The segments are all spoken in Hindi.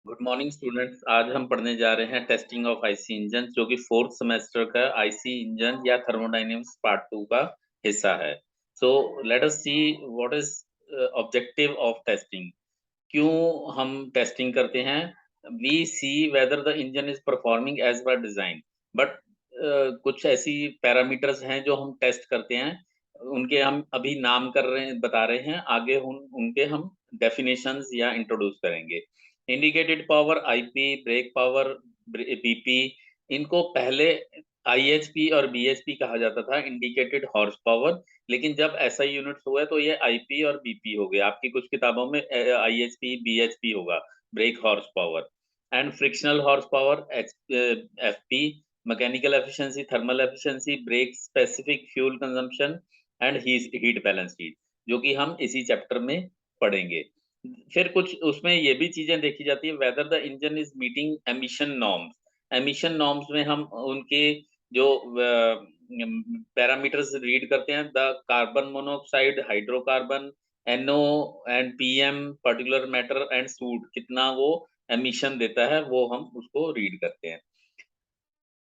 Good morning students. आज हम पढ़ने जा रहे हैं टेस्टिंग ऑफ आईसी इंजन, जो कि फोर्थ सेमेस्टर का आईसी इंजन या थर्मोडायनेमिक्स पार्ट 2 का हिस्सा है। So let us see what is objective of testing. क्यों हम टेस्टिंग करते हैं? We see whether the engine is performing as per design, but कुछ ऐसी पैरामीटर्स हैं जो हम टेस्ट करते हैं। उनके हम अभी नाम कर रहे हैं, बता रहे हैं। आगे उनके हम डेफिनेशंस या इंट्रोड्यूस करेंगे। Indicated power IP, brake power BP, इनको पहले आईएचपी और बीएचपी कहा जाता था, इंडिकेटेड हॉर्स पावर। लेकिन जब एसआई यूनिट्स हुए तो ये आईपी और बीपी हो गए। आपकी कुछ किताबों में आईएचपी बीएचपी होगा, brake horse power. And frictional horse power FP, mechanical efficiency, thermal efficiency, brake specific fuel consumption and heat balance heat, जो कि हम इसी चैप्टर में पढ़ेंगे। फिर कुछ उसमें ये भी चीजें देखी जाती है, weather the engine is meeting emission norms. Emission norms में हम उनके जो पैरामीटर्स रीड करते हैं, the carbon monoxide, hydrocarbon, NO and PM, particular matter and suit, कितना वो एमिशन देता है वो हम उसको रीड करते हैं।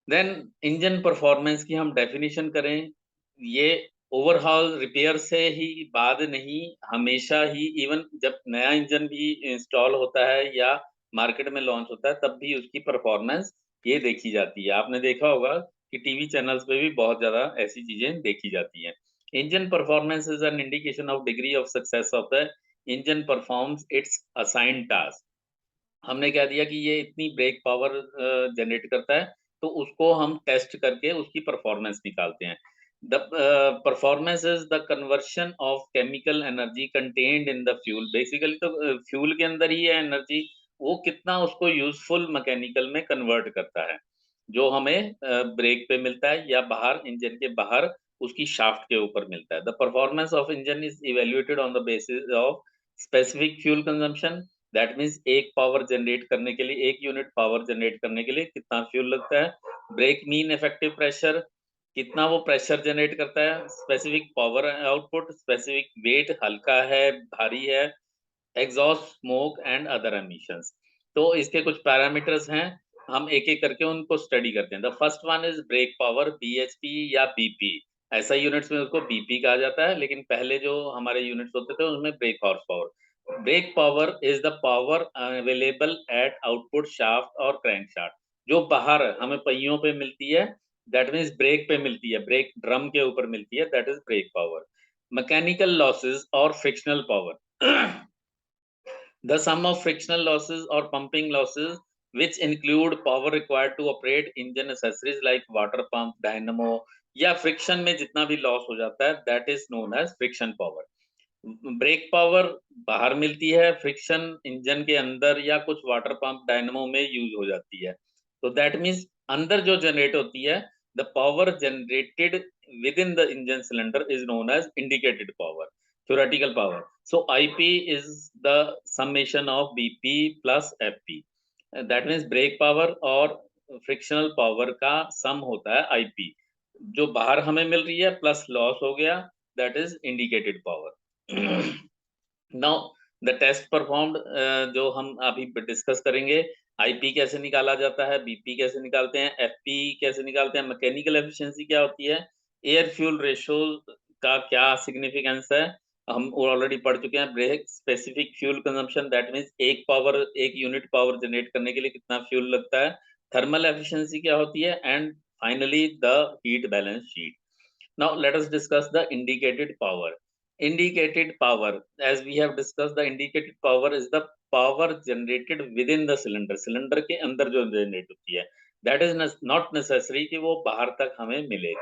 देन इंजन परफॉर्मेंस की हम डेफिनेशन करें। ये ओवरहॉल रिपेयर से ही बाद नहीं, हमेशा ही, इवन जब नया इंजन भी इंस्टॉल होता है या मार्केट में लॉन्च होता है तब भी उसकी परफॉर्मेंस ये देखी जाती है। आपने देखा होगा कि टीवी चैनल्स पे भी बहुत ज्यादा ऐसी चीजें देखी जाती हैं। Engine performance is an indication of degree of success of the engine performs it's assigned task. हमने कह दिया कि ये इतनी ब्रेक पावर जनरेट करता है, तो उसको हम टेस्ट करके उसकी परफॉर्मेंस निकालते हैं। The performance is the conversion of chemical energy contained in the fuel. Basically तो फ्यूल के अंदर ही है एनर्जी, वो कितना उसको यूजफुल मैकेनिकल में कन्वर्ट करता है, जो हमें ब्रेक पे मिलता है या बाहर इंजन के बाहर उसकी शाफ्ट के ऊपर मिलता है। The performance of engine is evaluated on the basis of specific fuel consumption. That means एक पावर जनरेट करने के लिए, एक यूनिट पावर जनरेट करने के लिए कितना फ्यूल लगता है। ब्रेक मीन इफेक्टिव प्रेशर, कितना वो प्रेशर जनरेट करता है। Specific power output, specific weight, हल्का है भारी है, exhaust smoke and other emissions. तो इसके कुछ पैरामीटर्स हैं, हम एक एक करके उनको स्टडी करते हैं। The first one is brake power, BHP या बीपी। ऐसा यूनिट्स में उसको बीपी कहा जाता है, लेकिन पहले जो हमारे यूनिट्स होते थे उसमें brake horse power. Brake power is the power available at output shaft और क्रैंक शाफ्ट, जो बाहर हमें पहियों पे मिलती है। दैट मीन्स ब्रेक पे मिलती है, ब्रेक ड्रम के ऊपर मिलती है, that is brake power. Mechanical losses और frictional power the sum of frictional losses or pumping losses, which include power required to operate engine accessories like water pump, dynamo, या फ्रिक्शन में जितना भी लॉस हो जाता है, that is known as friction power. Brake power बाहर मिलती है, फ्रिक्शन इंजन के अंदर या कुछ वाटर पंप डायनमो में यूज हो जाती है। तो दैट मीन्स अंदर जो जनरेट होती है, the power generated within the engine cylinder is known as indicated power, theoretical power. So IP is the summation of BP plus FP. That means brake power और frictional power का सम होता है IP, जो बाहर हमें मिल रही है प्लस लॉस हो गया, that is indicated power. Now the test performed, जो हम अभी डिस्कस करेंगे, आईपी कैसे निकाला जाता है, बीपी कैसे निकालते हैं, एफपी कैसे निकालते हैं, मैकेनिकल एफिशिएंसी क्या होती है, एयर फ्यूल रेशियो का क्या सिग्निफिकेंस है, हम ऑलरेडी पढ़ चुके हैं। Brake specific fuel consumption, that means एक यूनिट पावर जनरेट करने के लिए कितना फ्यूल लगता है। थर्मल एफिशिएंसी क्या होती है, and finally the heat balance sheet. Now let us discuss the indicated power. Indicated power, as we have discussed, the indicated power is the power generated within the cylinder. Cylinder के अंदर जो जनरेट होती है, that is not necessary कि वो बाहर तक हमें मिले।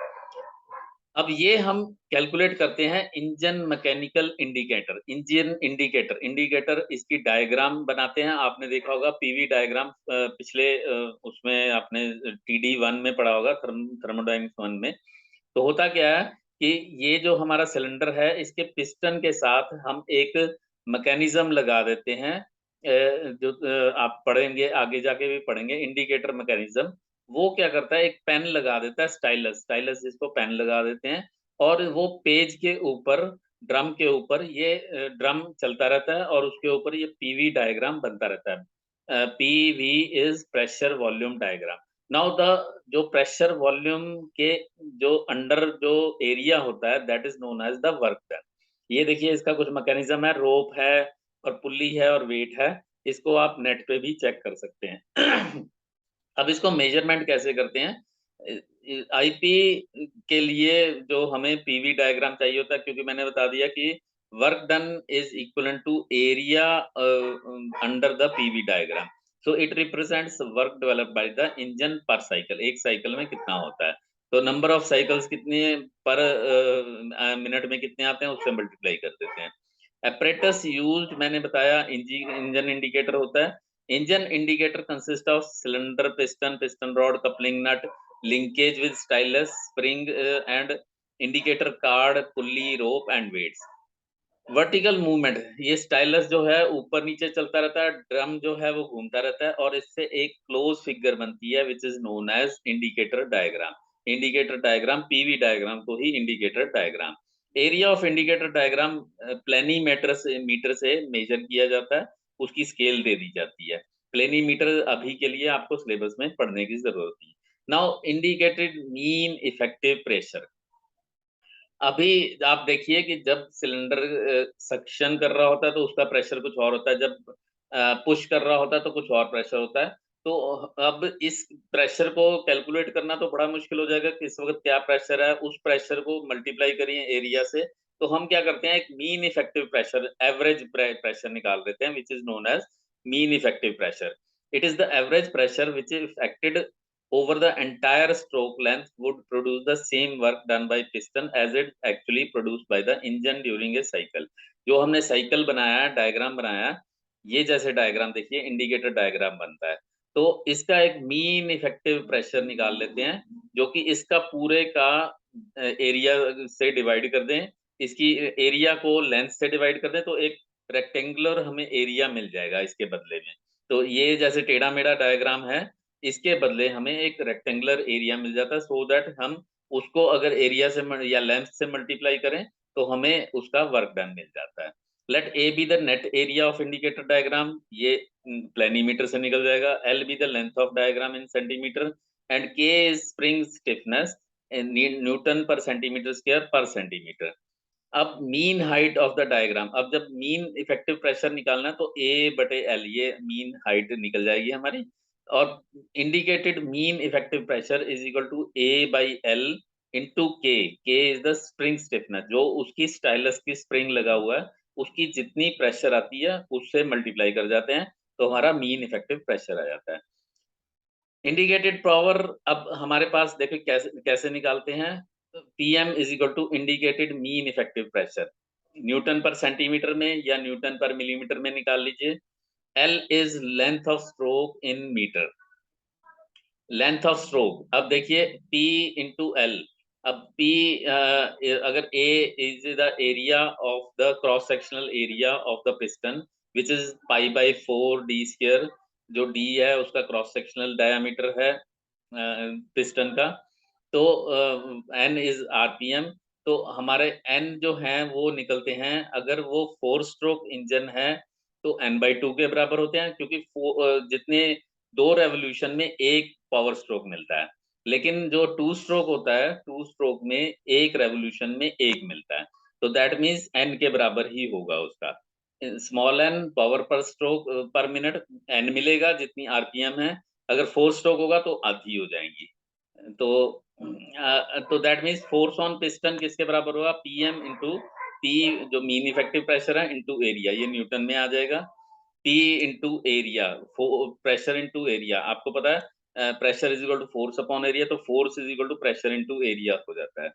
अब ये हम कैलकुलेट करते हैं इंजन मैकेनिकल इंडिकेटर। इंडिकेटर इसकी डायग्राम बनाते हैं। आपने देखा होगा पीवी डायग्राम, पिछले उसमें आपने टीडी 1 में पढ़ा होगा, थर्मोडायनेमिक्स 1 में। तो होता क्या है कि ये जो हमारा सिलेंडर है, इसके पिस्टन के साथ हम एक मैकेनिज्म लगा देते हैं, जो आप पढ़ेंगे, आगे जाके भी पढ़ेंगे, इंडिकेटर मैकेनिज्म। वो क्या करता है, एक पेन लगा देता है, स्टाइलस स्टाइलस जिसको पेन लगा देते हैं, और वो पेज के ऊपर, ड्रम के ऊपर ये ड्रम चलता रहता है और उसके ऊपर ये पीवी डायग्राम बनता रहता है। PV is pressure volume diagram. Now the जो प्रेशर वॉल्यूम के जो अंडर जो एरिया होता है that is known as the work done. ये देखिए इसका कुछ मैकेनिज्म है, रोप है और पुल्ली है और वेट है, इसको आप नेट पे भी चेक कर सकते हैं। अब इसको मेजरमेंट कैसे करते हैं? आईपी के लिए जो हमें पीवी डायग्राम चाहिए होता है, क्योंकि मैंने बता दिया कि work done is equal to area under the PV diagram. So it represents work developed by the engine per cycle. एक साइकिल में कितना होता है, तो नंबर ऑफ साइकिल्स कितने पर मिनट में कितने आते हैं उससे मल्टीप्लाई कर देते हैं। apparatus used मैंने बताया इंजन इंडिकेटर होता है। Engine indicator consist of cylinder, piston rod, coupling nut, linkage with stylus, spring and indicator card, pulley, rope and weights. Vertical movement, ये स्टाइलस जो है ऊपर नीचे चलता रहता है, ड्रम जो है वो घूमता रहता है और इससे एक क्लोज फिगर बनती है which is known as indicator diagram. Indicator diagram PV diagram को ही indicator diagram. Area of indicator diagram meter से मेजर किया जाता है, उसकी स्केल दे दी जाती है। प्लेनीमीटर अभी के लिए आपको सिलेबस में पढ़ने की जरूरत नहीं। Now indicated mean effective pressure. अभी आप देखिए कि जब सिलेंडर सक्शन कर रहा होता है तो उसका प्रेशर कुछ और होता है, जब पुश कर रहा होता है तो कुछ और प्रेशर होता है। तो अब इस प्रेशर को कैलकुलेट करना तो बड़ा मुश्किल हो जाएगा कि इस वक्त क्या प्रेशर है, उस प्रेशर को मल्टीप्लाई करिए एरिया से। तो हम क्या करते हैं, एक mean effective pressure, average pressure निकाल देते हैं which is known as mean effective pressure. It is the average pressure which is effected over the entire stroke length would produce the same work done by piston as it actually produced by the engine during a cycle। जो हमने साइकिल बनाया, डायग्राम बनाया, ये जैसे डायग्राम देखिए इंडिकेटर डायग्राम बनता है। तो इसका एक मीन इफेक्टिव प्रेशर निकाल लेते हैं, जो कि इसका पूरे का एरिया से डिवाइड कर दें, इसकी एरिया को लेंथ से डिवाइड कर दें तो एक रेक्टेंगुलर हमें एरिया मिल जाएगा इसके बदले में। तो ये जैसे टेढ़ा मेढ़ा डायग्राम है, इसके बदले हमें एक रेक्टेंगुलर एरिया मिल जाता है, सो दैट हम उसको अगर एरिया से या लेंथ से मल्टीप्लाई करें तो हमें उसका वर्क डन मिल जाता है। Let A be the net area of indicator diagram, ये प्लेनीमीटर से निकल जाएगा। L be the length of diagram in centimetre and K is spring stiffness newton per centimetre square per centimetre. अब mean height of the diagram, अब जब मीन इफेक्टिव प्रेशर निकालना है तो ए बटे एल, ये मीन हाइट निकल जाएगी हमारी। और indicated mean effective pressure is equal to A by L into K is the spring stiffness, जो उसकी स्टाइलस की स्प्रिंग लगा हुआ है उसकी जितनी प्रेशर आती है उससे मल्टीप्लाई कर जाते हैं तो हमारा मीन इफेक्टिव प्रेशर आ जाता है। इंडिकेटेड पावर, अब हमारे पास देखो कैसे कैसे निकालते हैं। PM is equal to indicated mean effective pressure, newton per centimetre में या न्यूटन पर मिलीमीटर में निकाल लीजिए। L is length of stroke in metre, length of stroke. अब देखिए P इंटू एल, अब P अगर A is the area of the cross sectional area of the piston which is pi by 4d², जो D है उसका क्रॉस सेक्शनल डायमीटर है पिस्टन का। तो N इज आरपीएम। तो हमारे N जो हैं वो निकलते हैं, अगर वो 4 स्ट्रोक इंजन है तो N/2 के बराबर होते हैं, क्योंकि जितने 2 रेवोल्यूशन में एक पावर स्ट्रोक मिलता है, लेकिन जो 2 स्ट्रोक होता है 2 स्ट्रोक में एक रेवोल्यूशन में एक मिलता है, तो दैट मीन्स N के बराबर ही होगा उसका। स्मॉल n पावर पर स्ट्रोक पर मिनट n मिलेगा जितनी आरपीएम है, अगर 4 स्ट्रोक होगा तो आधी हो जाएंगी। तो that means force on piston किसके बराबर होगा, पीएम इंटू पी जो मीन इफेक्टिव प्रेशर है इंटू एरिया, ये न्यूटन में आ जाएगा। P into area, pressure into area, आपको पता है pressure is equal to force upon area, तो force is equal to pressure into area हो जाता है।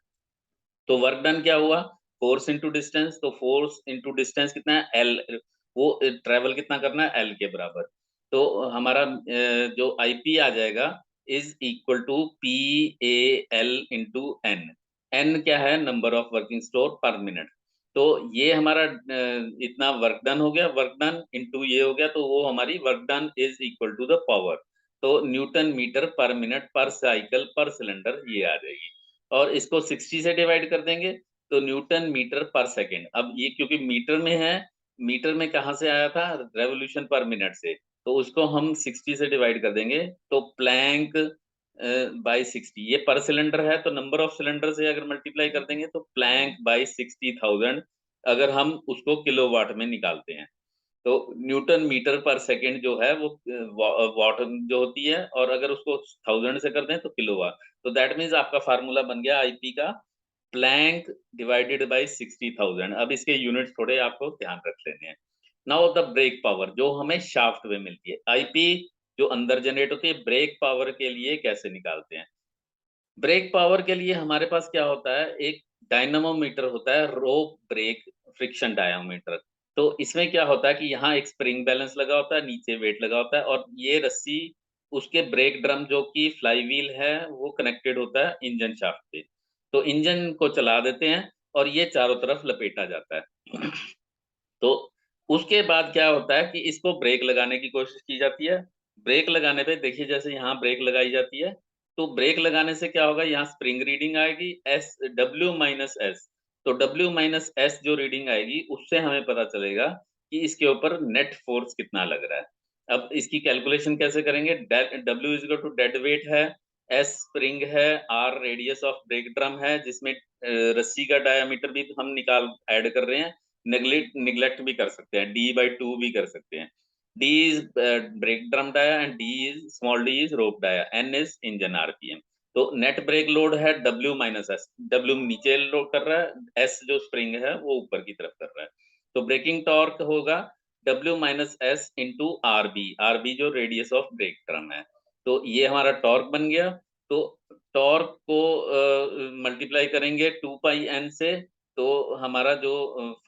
तो वर्क डन क्या हुआ, फोर्स इंटू डिस्टेंस, तो फोर्स इंटू डिस्टेंस कितना है एल, वो ट्रेवल कितना करना है एल के बराबर। तो हमारा जो आईपी आ जाएगा is equal to P A L into N. N क्या है, number of working stroke per minute. तो ये हमारा इतना वर्क डन हो गया, वर्क डन इंटू ये हो गया, तो वो हमारी work done is equal to the power. तो newton metre per minute per cycle per cylinder ये आ जाएगी, और इसको 60 से डिवाइड कर देंगे तो न्यूटन मीटर पर सेकेंड। अब ये क्योंकि मीटर में है, मीटर में कहाँ से आया था, रेवोल्यूशन पर मिनट से, तो उसको हम 60 से डिवाइड कर देंगे, तो प्लैंक बाय 60, ये पर सिलेंडर है, तो नंबर ऑफ सिलेंडर से अगर मल्टीप्लाई कर देंगे तो प्लैंक बाय 60,000, अगर हम उसको किलोवाट में निकालते हैं। तो न्यूटन मीटर पर सेकंड जो है वो वाट जो होती है, और अगर उसको 1000 से कर दें तो किलोवाट। तो दैट मीन्स आपका फार्मूला बन गया आईपी का, प्लैंक डिवाइडेड बाय 60,000। अब इसके यूनिट्स थोड़े आपको ध्यान रख लेने हैं। नाउ द ब्रेक पावर जो हमें शाफ्ट में मिलती है, आईपी जो अंदर जनरेट होती है, ब्रेक पावर के लिए कैसे निकालते हैं? ब्रेक पावर के लिए हमारे पास क्या होता है, एक डायनामोमीटर होता है, रोप ब्रेक फ्रिक्शन डायनामोमीटर। तो इसमें क्या होता है कि यहाँ एक स्प्रिंग बैलेंस लगा होता है, नीचे वेट लगा होता है, और ये रस्सी उसके ब्रेक ड्रम जो कि फ्लाई व्हील है वो कनेक्टेड होता है इंजन शाफ्ट पे। तो इंजन को चला देते हैं और ये चारों तरफ लपेटा जाता है। तो उसके बाद क्या होता है कि इसको ब्रेक लगाने की कोशिश की जाती है। ब्रेक लगाने पे देखिए, जैसे यहाँ ब्रेक लगाई जाती है, तो ब्रेक लगाने से क्या होगा, यहाँ स्प्रिंग रीडिंग आएगी एस डब्ल्यू माइनस एस। तो डब्ल्यू माइनस एस जो रीडिंग आएगी उससे हमें पता चलेगा कि इसके ऊपर नेट फोर्स कितना लग रहा है। अब इसकी कैलकुलेशन कैसे करेंगे? W is equal to dead weight है, एस स्प्रिंग है, R radius of brake drum है, जिसमें रस्सी का डायामीटर भी हम निकाल ऐड कर रहे हैं, नेग्लेक्ट भी कर सकते हैं, d/2 भी कर सकते हैं। D is brake drum dia and small d is rope dia, n is engine RPM. तो नेट ब्रेक लोड है W माइनस एस, W नीचे लोड कर रहा है, S जो स्प्रिंग है वो ऊपर की तरफ कर रहा है। तो ब्रेकिंग टॉर्क होगा W minus S into RB जो रेडियस ऑफ ब्रेक ड्रम है। तो ये हमारा टॉर्क बन गया। तो टॉर्क को मल्टीप्लाई करेंगे 2πn से, तो हमारा जो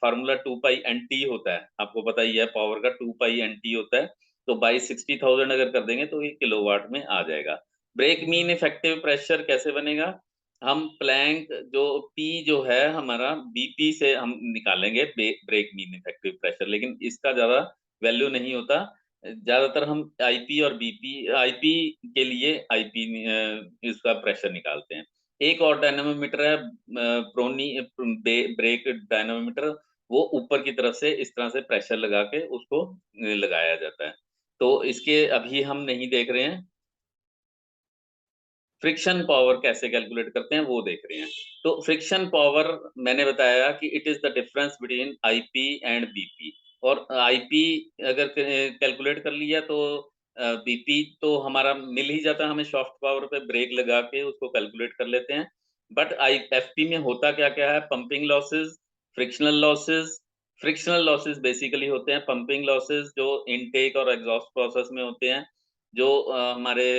फार्मूला 2π/NT होता है, आपको पता ही है पावर का 2π/NT होता है। तो बाई 60,000 अगर कर देंगे तो ये किलोवाट में आ जाएगा। ब्रेक मीन इफेक्टिव प्रेशर कैसे बनेगा? हम प्लैंक जो P जो है हमारा BP से हम निकालेंगे ब्रेक मीन इफेक्टिव प्रेशर, लेकिन इसका ज़्यादा वैल्यू नहीं होता। ज़्यादातर हम आईपी और बीपी, आईपी के लिए आईपी इसका प्रेशर निकालते हैं। एक और डायनामोमीटर है प्रोनी ब्रेक डायनामोमीटर, वो ऊपर की तरफ से इस तरह से प्रेशर लगा के उसको लगाया जाता है। तो इसके अभी हम नहीं देख रहे हैं। फ्रिक्शन पावर कैसे कैलकुलेट करते हैं वो देख रहे हैं। तो फ्रिक्शन पावर मैंने बताया कि it is the difference between IP and BP. और आईपी अगर कैलकुलेट कर लिया तो बीपी तो हमारा मिल ही जाता है, हमें सॉफ्ट पावर पे ब्रेक लगा के उसको कैलकुलेट कर लेते हैं। बट आई एफपी में होता क्या क्या है, pumping losses, frictional losses. Frictional losses basically होते हैं पंपिंग लॉसेस जो इनटेक और एग्जॉस्ट प्रोसेस में होते हैं, जो हमारे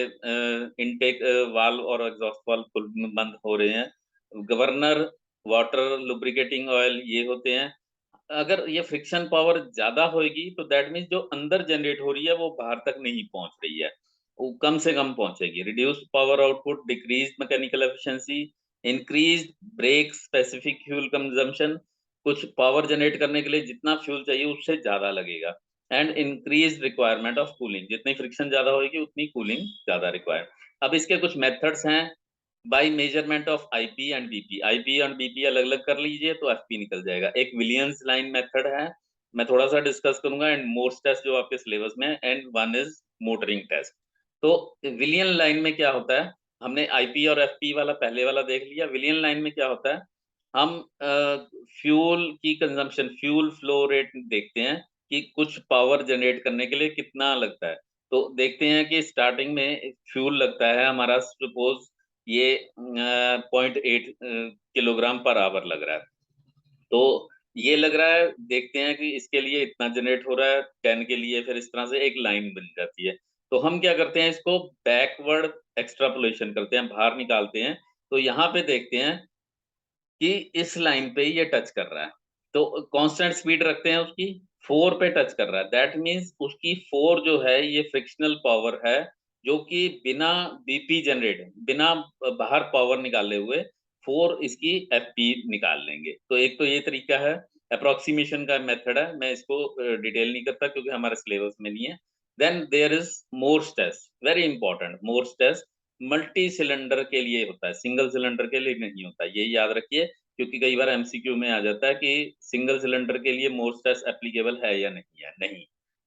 इनटेक वाल्व और एग्जॉस्ट वाल्व खुल बंद हो रहे हैं, गवर्नर, वाटर लुब्रिकेटिंग ऑयल, ये होते हैं। अगर ये फ्रिक्शन पावर ज़्यादा होएगी तो दैट मीन्स जो अंदर जनरेट हो रही है वो बाहर तक नहीं पहुँच रही है, वो कम से कम पहुँचेगी। Reduced power output, decreased mechanical efficiency, increased brake specific fuel consumption, कुछ पावर जनरेट करने के लिए जितना फ्यूल चाहिए उससे ज़्यादा लगेगा, and increased requirement of cooling, जितनी फ्रिक्शन ज़्यादा होएगी उतनी कूलिंग ज़्यादा रिक्वायर्ड। अब इसके कुछ मेथड्स हैं by measurement of IP and BP. IP और बीपी अलग-अलग कर लीजिए तो एफपी निकल जाएगा। एक विलियम्स लाइन मेथड है, मैं थोड़ा-सा डिस्कस करूँगा, एंड मोर्स टेस्ट जो आपके सिलेबस में है, and one is motoring test. तो विलियन लाइन में क्या होता है, हमने आईपी और एफपी वाला पहले वाला देख लिया। विलियन लाइन में क्या होता है, हम फ्यूल की कंजम्पशन, फ्यूल फ्लो रेट देखते हैं कि कुछ पावर जनरेट करने के लिए कितना लगता है। तो देखते हैं कि स्टार्टिंग में फ्यूल लगता है हमारा, सपोज़ ये 0.8 किलोग्राम पर आवर लग रहा है। तो ये लग रहा है, देखते हैं कि इसके लिए इतना जनरेट हो रहा है, 10 के लिए, फिर इस तरह से एक लाइन बन जाती है। तो हम क्या करते हैं, इसको बैकवर्ड एक्सट्रापोलेशन करते हैं, बाहर निकालते हैं। तो यहाँ पे देखते हैं कि इस लाइन पे ये टच कर रहा है। तो कांस्टेंट स्पीड रखते हैं उसकी, 4 पे टच कर रहा है। दैट मीन्स उसकी 4 जो है ये फ्रिक्शनल पावर है, जो कि बिना बीपी जनरेट, बिना बाहर पावर निकाले हुए 4 इसकी एफपी निकाल लेंगे। तो एक तो ये तरीका है, अप्रोक्सीमेशन का मेथड है। मैं इसको डिटेल नहीं करता क्योंकि हमारे सिलेबस में नहीं है। Then there is Morse test, very important. Morse test multi cylinder के लिए होता है, सिंगल सिलेंडर के लिए नहीं होता, ये याद रखिए, क्योंकि कई बार एमसीक्यू में आ जाता है कि सिंगल सिलेंडर के लिए मोर्स टेस्ट एप्लीकेबल है या नहीं है। नहीं,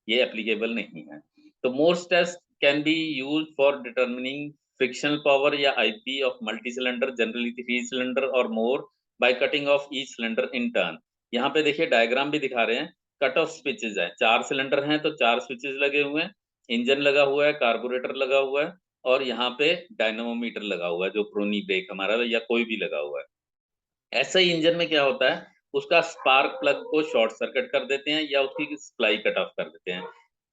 ये एप्लीकेबल नहीं है। तो Morse test can be used for determining frictional power या IP of multi cylinder, generally 3 cylinder और more, by cutting off each cylinder in turn. यहाँ पे देखिए डायग्राम भी दिखा रहे हैं, कट ऑफ स्विचेज है, 4 सिलेंडर हैं तो 4 स्विचेज लगे हुए हैं, इंजन लगा हुआ है, कार्बोरेटर लगा हुआ है और यहाँ पे डायनामोमीटर लगा हुआ है, जो प्रोनी ब्रेक हमारा या कोई भी लगा हुआ है। ऐसा ही इंजन में क्या होता है, उसका स्पार्क प्लग को शॉर्ट सर्किट कर देते हैं या उसकी सप्लाई कट ऑफ कर देते हैं।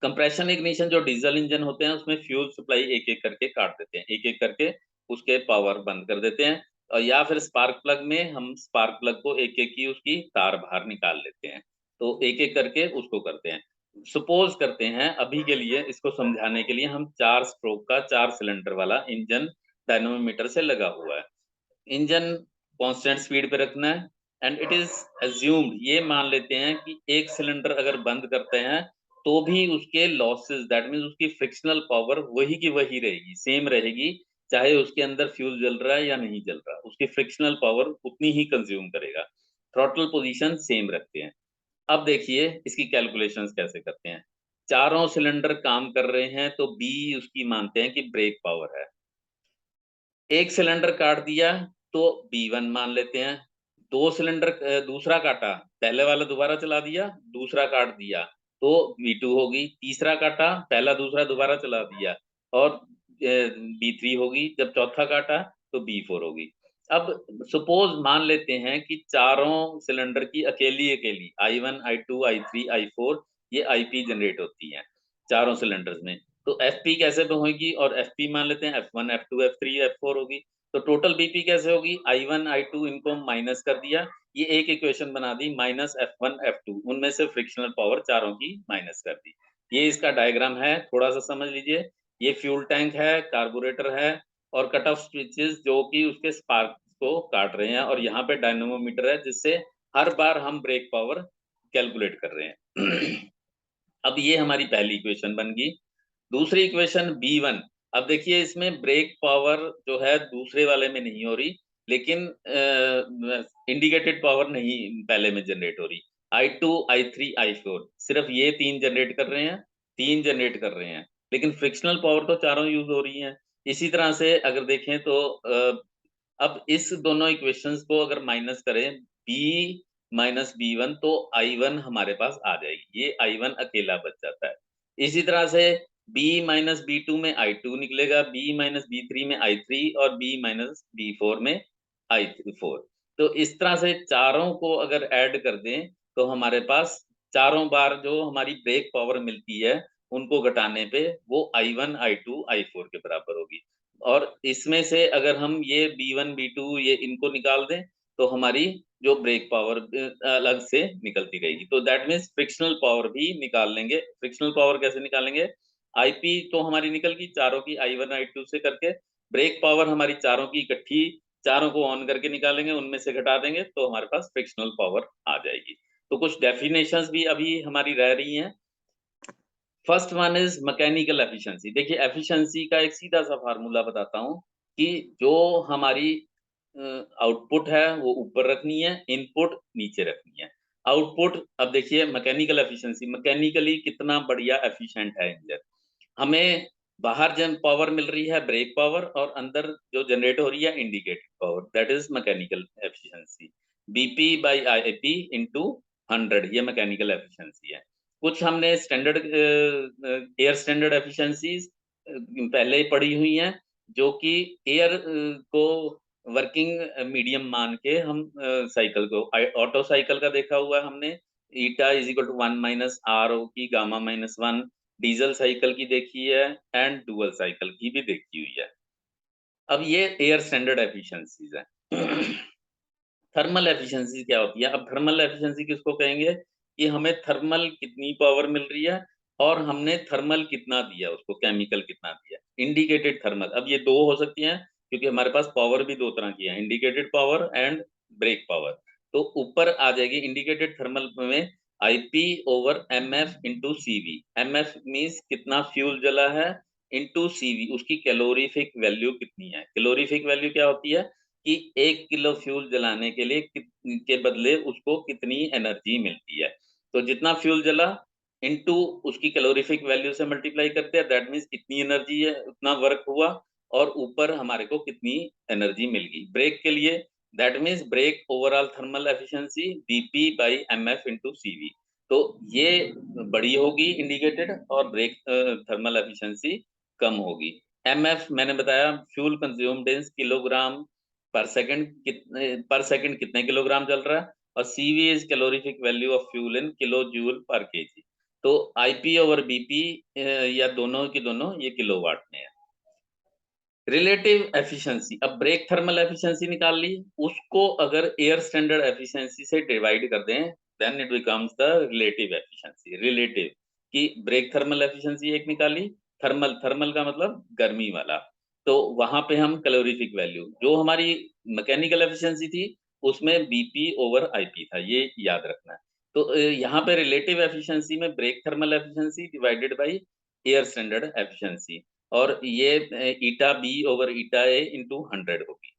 कंप्रेशन इग्निशन जो डीजल इंजन होते हैं उसमें फ्यूल सप्लाई एक-एक करके काट देते हैं, एक-एक करके उसके पावर बंद कर देते हैं और या फिर स्पार्क प्लग में हम स्पार्क प्लग को एक-एक की उसकी तार बाहर निकाल लेते हैं। तो एक-एक करके उसको करते हैं। सपोज़ करते हैं अभी के लिए इसको समझाने के लिए हम 4 स्ट्रोक का 4 सिलेंडर वाला इंजन डायनामोमीटर से लगा हुआ है। इंजन कांस्टेंट स्पीड पे रखना है एंड इट इज अज्यूम्ड, ये मान लेते हैं कि एक सिलेंडर अगर बंद करते हैं तो भी उसके लॉसेस, दैट मींस उसकी फ्रिक्शनल पावर वही की वही रहेगी, सेम रहेगी, चाहे उसके अंदर फ्यूल जल रहा है या नहीं जल रहा, उसकी फ्रिक्शनल पावर उतनी ही कंज्यूम करेगा। थ्रॉटल पोजीशन सेम रखते हैं। अब देखिए इसकी कैलकुलेशंस कैसे करते हैं। चारों सिलेंडर काम कर रहे हैं तो बी उसकी मानते हैं कि ब्रेक पावर है। एक सिलेंडर काट दिया तो B1 मान लेते हैं। 2 सिलेंडर दूसरा काटा, पहले वाला दोबारा चला दिया, दूसरा काट दिया तो B2 होगी। तीसरा काटा, पहला दूसरा दोबारा चला दिया और B3 होगी। जब चौथा काटा तो B4 होगी। अब सपोज मान लेते हैं कि चारों सिलेंडर की अकेली-अकेली I1, I2, I3, I4 ये आईपी जनरेट होती हैं चारों सिलेंडर्स में। तो एफपी कैसे पे होगी और एफपी मान लेते हैं F1, F2, F3, F4 होगी। तो टोटल बीपी कैसे होगी, I1, I2 इनको माइनस कर दिया, ये एक इक्वेशन बना दी माइनस F1, F2, उनमें से फ्रिक्शनल पावर चारों की माइनस कर दी। ये इसका डायग्राम है, थोड़ा सा समझ लीजिए। ये फ्यूल टैंक है, कार्बोरेटर है और कट ऑफ स्विचेस जो कि उसके स्पार्क को काट रहे हैं और यहाँ पे डायनेमोमीटर है जिससे हर बार हम ब्रेक पावर कैलकुलेट कर रहे हैं। अब ये हमारी पहली इक्वेशन बन गई। दूसरी इक्वेशन B1, अब देखिए इसमें ब्रेक पावर जो है दूसरे वाले में नहीं हो रही, लेकिन इंडिकेटेड पावर नहीं पहले में जनरेट हो रही। I2, I3, I4 सिर्फ ये 3 जनरेट कर रहे हैं, 3 जनरेट कर रहे हैं, लेकिन फ्रिक्शनल पावर तो चारों यूज़ हो रही हैं। इसी तरह से अगर देखें तो अब इस दोनों इक्वेशंस को अगर माइनस करें B माइनस B1 तो I1 हमारे पास आ जाएगी, ये I1 अकेला बच जाता है। इसी तरह से B माइनस B2 में I2 निकलेगा, B माइनस B3 में I3 और B माइनस B4 में I4। तो इस तरह से चारों को अगर ऐड कर दें तो हमारे पास चारों बार जो हमारी ब्रेक पावर मिलती है उनको घटाने पे वो I1, I2, I4 के बराबर होगी। और इसमें से अगर हम ये B1, B2 ये इनको निकाल दें तो हमारी जो ब्रेक पावर अलग से निकलती रहेगी। तो दैट मीन्स फ्रिक्शनल पावर भी निकाल लेंगे। फ्रिक्शनल पावर कैसे निकालेंगे? आईपी तो हमारी निकल गई चारों की I1, I2 से करके, ब्रेक पावर हमारी चारों की इकट्ठी, चारों को ऑन करके निकालेंगे, उनमें से घटा देंगे तो हमारे पास फ्रिक्शनल पावर आ जाएगी। तो कुछ डेफिनेशंस भी अभी हमारी रह रही हैं। First one is mechanical efficiency. देखिए एफिशिएंसी का एक सीधा सा फार्मूला बताता हूँ कि जो हमारी आउटपुट है वो ऊपर रखनी है, इनपुट नीचे रखनी है। आउटपुट, अब देखिए मैकेनिकल एफिशिएंसी, मैकेनिकली कितना बढ़िया एफिशिएंट है इंजन। हमें बाहर जन पावर मिल रही है ब्रेक पावर और अंदर जो जनरेट हो रही है indicated power, that is mechanical efficiency. BP by IP into 100, ये मैकेनिकल एफिशिएंसी है। कुछ हमने स्टैंडर्ड एयर स्टैंडर्ड एफिशिएंसीज पहले ही पढ़ी हुई हैं, जो कि एयर को वर्किंग मीडियम मान के हम साइकिल को ऑटो साइकिल का देखा हुआ है हमने, eta is equal to 1 minus R O की गामा माइनस 1, डीजल साइकिल की देखी है एंड डुअल साइकिल की भी देखी हुई है। अब ये एयर स्टैंडर्ड एफिशिएंसीज है। थर्मल एफिशिएंसी क्या होती है? अब थर्मल एफिशिएंसी किसको कहेंगे कि हमें थर्मल कितनी पावर मिल रही है और हमने थर्मल कितना दिया, उसको केमिकल कितना दिया। इंडिकेटेड थर्मल, अब ये दो हो सकती हैं क्योंकि हमारे पास पावर भी दो तरह की है, indicated power and brake power. तो ऊपर आ जाएगी इंडिकेटेड थर्मल में IP over MF into CV. MF means कितना फ्यूल जला है, इंटू सीवी उसकी कैलोरीफिक वैल्यू कितनी है। कैलोरीफिक वैल्यू क्या होती है कि 1 किलो फ्यूल जलाने के लिए के बदले उसको कितनी एनर्जी मिलती है। तो जितना फ्यूल जला इनटू उसकी कैलोरीफिक वैल्यू से मल्टीप्लाई करते हैं, दैट मीन्स इतनी एनर्जी है, उतना वर्क हुआ, और ऊपर हमारे को कितनी एनर्जी मिल गई। ब्रेक के लिए that means brake overall thermal efficiency BP by MF into CV. तो ये बड़ी होगी इंडिकेटेड, और ब्रेक थर्मल एफिशिएंसी कम होगी। एमएफ मैंने बताया fuel consumed in kilogram per second, कितने पर सेकंड कितने किलोग्राम चल रहा है, और CV is calorific value of fuel in kilo joule per kg. तो आईपी ओवर बीपी या दोनों की दोनों ये किलोवाट में है। रिलेटिव एफिशिएंसी, अब ब्रेक थर्मल एफिशिएंसी निकाल ली, उसको अगर एयर स्टैंडर्ड एफिशिएंसी से डिवाइड कर दें, then it becomes the relative efficiency. Relative कि ब्रेक थर्मल एफिशिएंसी एक निकाली, थर्मल थर्मल का मतलब गर्मी वाला, तो वहां पे हम कैलोरीफिक वैल्यू, जो हमारी मैकेनिकल एफिशिएंसी थी उसमें बीपी ओवर आईपी था, ये याद रखना है। तो यहाँ पे रिलेटिव एफिशिएंसी में brake thermal efficiency divided by air standard efficiency, और ये eta B over eta A into 100 होगी।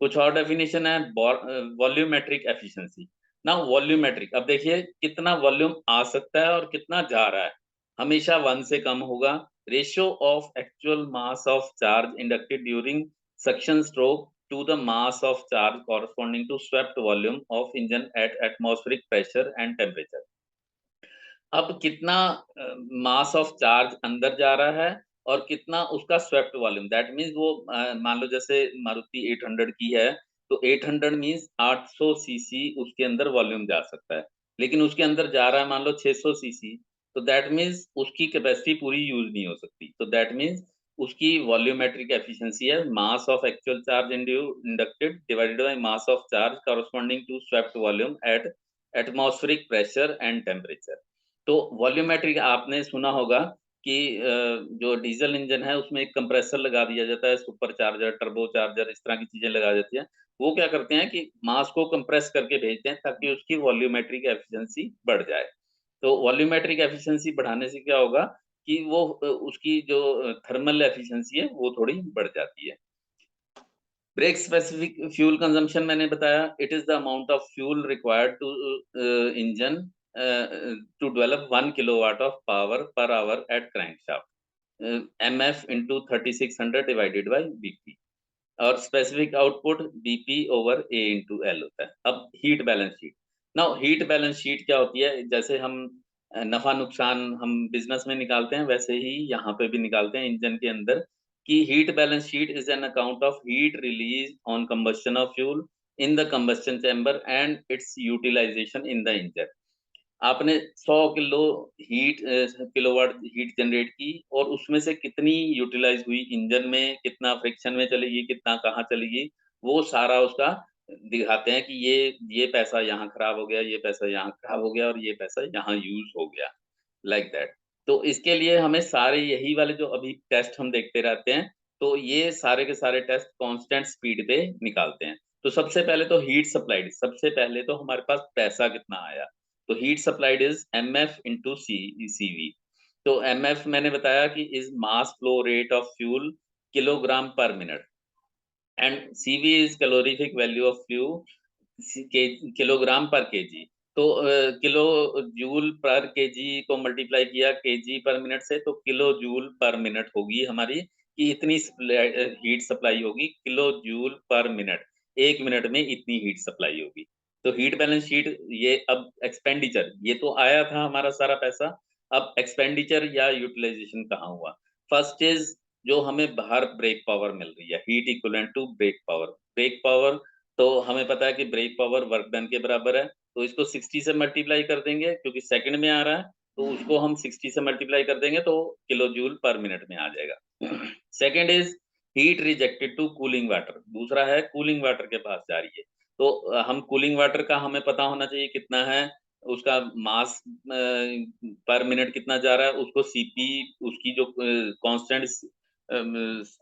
कुछ और डेफिनेशन है, वॉल्यूमेट्रिक एफिशिएंसी। ना वॉल्यूमेट्रिक, अब देखिए कितना वॉल्यूम आ सकता है और कितना जा रहा है, हमेशा 1 से कम होगा। Ratio of actual mass of charge inducted during suction stroke to the mass of charge corresponding to swept volume of engine at atmospheric pressure and temperature. अब कितना मास ऑफ चार्ज अंदर जा रहा है और कितना उसका स्वेप्ट वॉल्यूम, दैट मीन्स वो मान लो जैसे मारुति 800 की है, तो 800 मीन्स 800 सीसी उसके अंदर वॉल्यूम जा सकता है, लेकिन उसके अंदर जा रहा है मान लो 600 सीसी, तो दैट मीन्स उसकी कैपेसिटी पूरी यूज नहीं हो सकती, तो दैट मीन्स उसकी वॉल्यूमेट्रिक एफिशिएंसी है mass of actual charge inducted divided by mass of charge corresponding to swept volume at atmospheric pressure and temperature. तो वॉल्यूमेट्रिक आपने सुना होगा कि जो डीजल इंजन है उसमें एक कंप्रेसर लगा दिया जाता है, सुपर चार्जर, टर्बो चार्जर, इस तरह की चीजें लगा जाती हैं। वो क्या करते हैं कि मास को कंप्रेस करके भेजते हैं ताकि उसकी वॉल्यूमेट्रिक एफिशिएंसी बढ़ जाए। तो वॉल्यूमेट्रिक एफिशिएंसी बढ़ाने से क्या होगा कि वो उसकी जो थर्मल एफिशिएंसी है वो थोड़ी बढ़ जाती है। ब्रेक स्पेसिफिक फ्यूल कंजम्पशन मैंने बताया, it is the amount of fuel required to engine to develop 1 kilowatt of power per hour at crankshaft, MF into 3600 divided by BP, और specific output BP over A into L होता है। अब heat balance sheet, now heat balance sheet क्या होती है, जैसे हम नफा नुकसान हम बिजनेस में निकालते हैं वैसे ही यहाँ पे भी निकालते हैं इंजन के अंदर, कि heat balance sheet is an account of heat release on combustion of fuel in the combustion chamber and its utilisation in the engine. आपने 100 kilo heat kilowatt heat generate की, और उसमें से कितनी यूटिलाइज हुई इंजन में, कितना फ्रिक्शन में चलेगी, कितना कहाँ चलेगी, वो सारा उसका दिखाते हैं कि ये पैसा यहाँ खराब हो गया, ये पैसा यहाँ खराब हो गया, और ये पैसा यहाँ यूज हो गया, लाइक दैट। तो इसके लिए हमें सारे यही वाले जो अभी टेस्ट हम देखते रहते हैं, तो ये सारे के सारे टेस्ट कांस्टेंट स्पीड पे निकालते हैं। तो सबसे पहले तो हीट सप्लाइड, सबसे पहले तो हमारे पास पैसा कितना आया, तो heat supplied is MF into CV. तो एमएफ मैंने बताया कि is mass flow rate of fuel kilogram per minute, and CV is calorific value of fuel kilogram पर केजी। तो किलो जूल पर केजी को मल्टीप्लाई किया केजी पर मिनट से, तो किलो जूल पर मिनट होगी हमारी, कि इतनी हीट सप्लाई होगी किलो जूल पर मिनट, 1 मिनट में इतनी हीट सप्लाई होगी। तो हीट बैलेंस शीट, ये अब एक्सपेंडिचर, ये तो आया था हमारा सारा पैसा, अब एक्सपेंडिचर या यूटिलाइजेशन कहाँ हुआ। फर्स्ट इज जो हमें बाहर ब्रेक पावर मिल रही है, heat equivalent to brake power. Brake power तो हमें पता है कि ब्रेक पावर वर्क डन के बराबर है, तो इसको 60 से मल्टीप्लाई कर देंगे क्योंकि सेकंड में आ रहा है, तो उसको हम 60 से मल्टीप्लाई कर देंगे तो किलो जूल पर मिनट में आ जाएगा। Second is heat rejected to cooling water, दूसरा है कूलिंग वाटर के पास जा रही है, तो हम कूलिंग वाटर का हमें पता होना चाहिए कितना है, उसका मास पर मिनट कितना जा रहा है, उसको सीपी, उसकी जो कांस्टेंट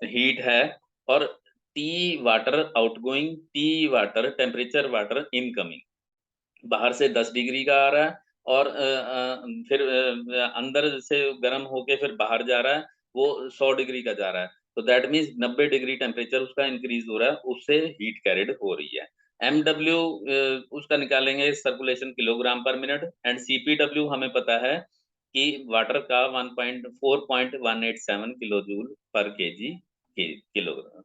हीट है, और T water outgoing, T water temperature water incoming, बाहर से 10 डिग्री का आ रहा है, और फिर अंदर से गर्म होके फिर बाहर जा रहा है, वो 100 डिग्री का जा रहा है, तो दैट मीन्स 90 डिग्री टेम्परेचर उसका इंक्रीज हो रहा है, उससे हीट कैरिड हो रही है। एमडब्ल्यू उसका निकालेंगे circulation kilogram per minute, and CPW हमें पता है कि वाटर का 4.187 kilo joule per KG kilogram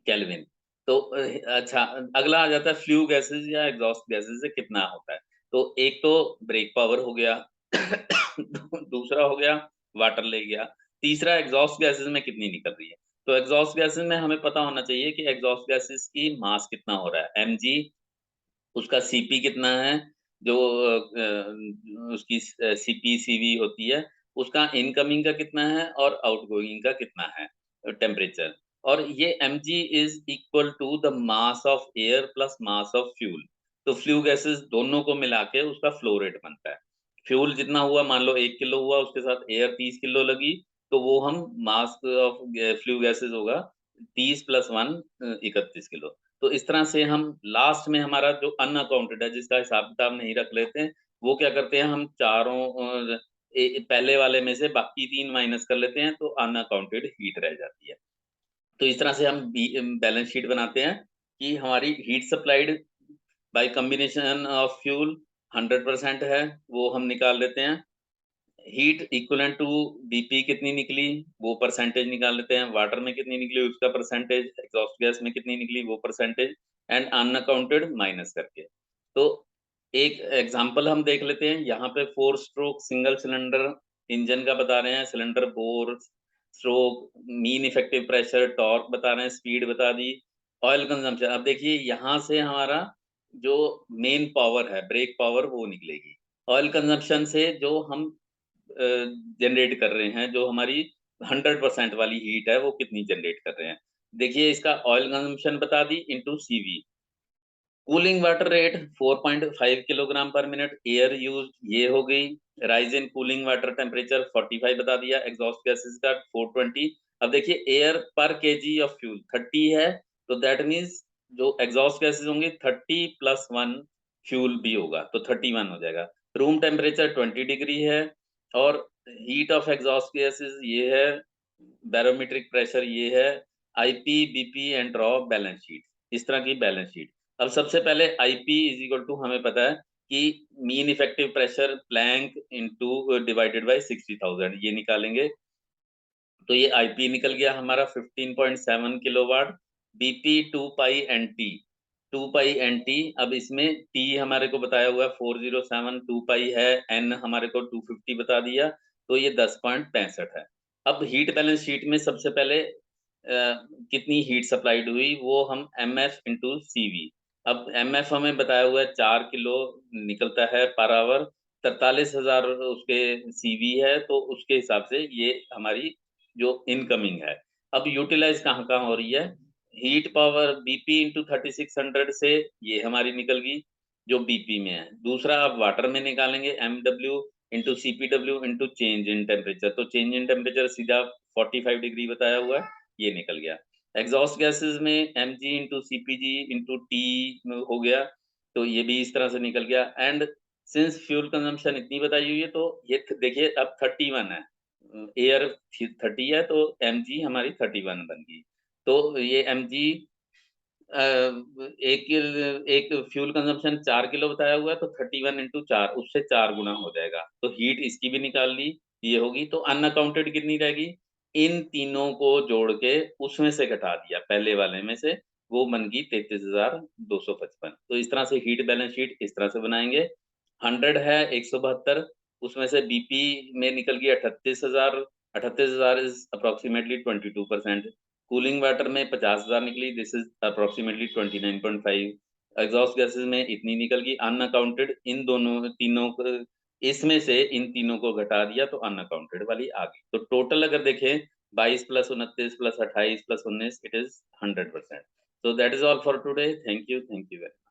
kelvin. तो अच्छा, अगला आ जाता है फ्लू गैसेस या एग्जॉस्ट गैसेस से कितना होता है। तो एक तो ब्रेक पावर हो गया दूसरा हो गया वाटर ले गया, तीसरा एग्जॉस्ट गैसेस में कितनी निकल रही है। तो एग्जॉस्ट गैसेस में हमें पता होना चाहिए कि एग्जॉस्ट गैसेस की मास कितना हो रहा है, mg, उसका सीपी कितना है, जो उसकी सीपी सीवी होती है, उसका इनकमिंग का कितना है और आउटगोइंग का कितना है टेम्परेचर। और ये mg is equal to the mass of air plus mass of fuel. तो फ्लू गैसेस दोनों को मिला के उसका फ्लो रेट बनता है। फ्यूल जितना हुआ, मान लो 1 किलो हुआ, उसके साथ एयर 30 किलो लगी, तो वो हम मास ऑफ फ्लू गैसेस होगा 30 प्लस 1 31 किलो। तो इस तरह से हम लास्ट में हमारा जो अनअकाउंटेड है, जिसका हिसाब किताब नहीं रख लेते हैं, वो क्या करते हैं, हम चारों पहले वाले में से बाकी 3 माइनस कर लेते हैं, तो अनअकाउंटेड हीट रह जाती है। तो इस तरह से हम बैलेंस शीट बनाते हैं कि हमारी heat supplied by combination of fuel 100% है, वो हम निकाल लेते हैं। हीट इक्विवेलेंट टू बीपी कितनी निकली, वो परसेंटेज निकाल लेते हैं। वाटर में कितनी निकली, उसका परसेंटेज। एग्जॉस्ट गैस में कितनी निकली, वो परसेंटेज। एंड अनअकाउंटेड माइनस करके। तो एक एग्जांपल हम देख लेते हैं। यहाँ पे 4 स्ट्रोक सिंगल सिलेंडर इंजन का बता रहे हैं, cylinder bore, stroke, mean effective pressure, torque बता रहे हैं, स्पीड बता दी, ऑयल कंजम्पशन। अब देखिए यहाँ से हमारा जो मेन पावर है, ब्रेक पावर, वो निकलेगी। ऑयल कंजम्पशन से जो हम जनरेट कर रहे हैं, जो हमारी 100% वाली हीट है, वो कितनी जनरेट कर रहे हैं। देखिए इसका ऑयल कंजम्पशन बता दी into CV. Cooling water rate 4.5 kilogram per minute, air use ये हो गई। Rise in cooling water temperature 45 बता दिया। एग्जॉस्ट गैसेस का 420। अब देखिए एयर पर केजी ऑफ फ्यूल 30 है, तो दैट मीन्स जो एग्जॉस्ट गैसेस होंगे 30 प्लस 1 फ्यूल भी होगा, तो 31 हो जाएगा। रूम टेम्परेचर 20 डिग्री है, और हीट ऑफ एग्जॉस्ट गैसेस ये है, बैरोमीट्रिक प्रेशर ये है, IP BP and draw balance sheet, इस तरह की बैलेंस शीट। अब सबसे पहले आईपी इज इक्वल टू, हमें पता है कि mean effective pressure plank into divided by 60,000, ये निकालेंगे। तो ये आईपी निकल गया हमारा 15.7 किलोवाट। बीपी 2 पाई एन टी, 2 पाई एन टी। अब इसमें टी हमारे को बताया हुआ है 407, 2 पाई है, एन हमारे को 250 बता दिया, तो ये 10.65 है। अब हीट बैलेंस शीट में सबसे पहले कितनी हीट सप्लाइड हुई, वो हम M F into C V. अब एम एफ हमें बताया हुआ है 4 किलो निकलता है पर आवर, 43,000 उसके सीवी है, तो उसके हिसाब से ये हमारी जो इनकमिंग है। अब यूटिलाइज कहाँ कहाँ हो रही है, हीट पावर बीपी इंटू 3600 से ये हमारी निकल गई, जो बीपी में है। दूसरा अब वाटर में निकालेंगे, M W into C P W into change in temperature. तो चेंज इन टेम्परेचर सीधा 45 डिग्री बताया हुआ है, ये निकल गया। एग्जॉस्ट गैसेस में M G into C P G into T हो गया, तो ये भी इस तरह से निकल गया। एंड सिंस फ्यूल कंजम्पशन इतनी बताई हुई है, तो ये देखिए अब 31 है, एयर 30 है, तो एम जी हमारी 31 बन गई। तो ये एम जी एक एक फ्यूल कंजम्पशन 4 किलो बताया हुआ है, तो 31 इंटू 4, उससे 4 गुना हो जाएगा। तो हीट इसकी भी निकाल ली, ये होगी। तो अनअकाउंटेड कितनी रहेगी, इन तीनों को जोड़ के उसमें से घटा दिया पहले वाले में से, वो बन गई 33,255। तो इस तरह से हीट बैलेंस शीट इस तरह से बनाएंगे। 100 है 172, उसमें से बीपी में निकल गया 38,000। 38,000 इज अप्रोक्सीमेटली 22%। कूलिंग वाटर में 50,000 निकली, this is approximately 29.5। Exhaust gases में इतनी निकल गई अनअकाउंटेड, इन दोनों तीनों को, इसमें से इन तीनों को घटा दिया, तो अनअकाउंटेड वाली आ गई। तो टोटल अगर देखें 22 plus 29 plus 28 plus 19, it is 100%। So that is all for today. Thank you. Thank you very much.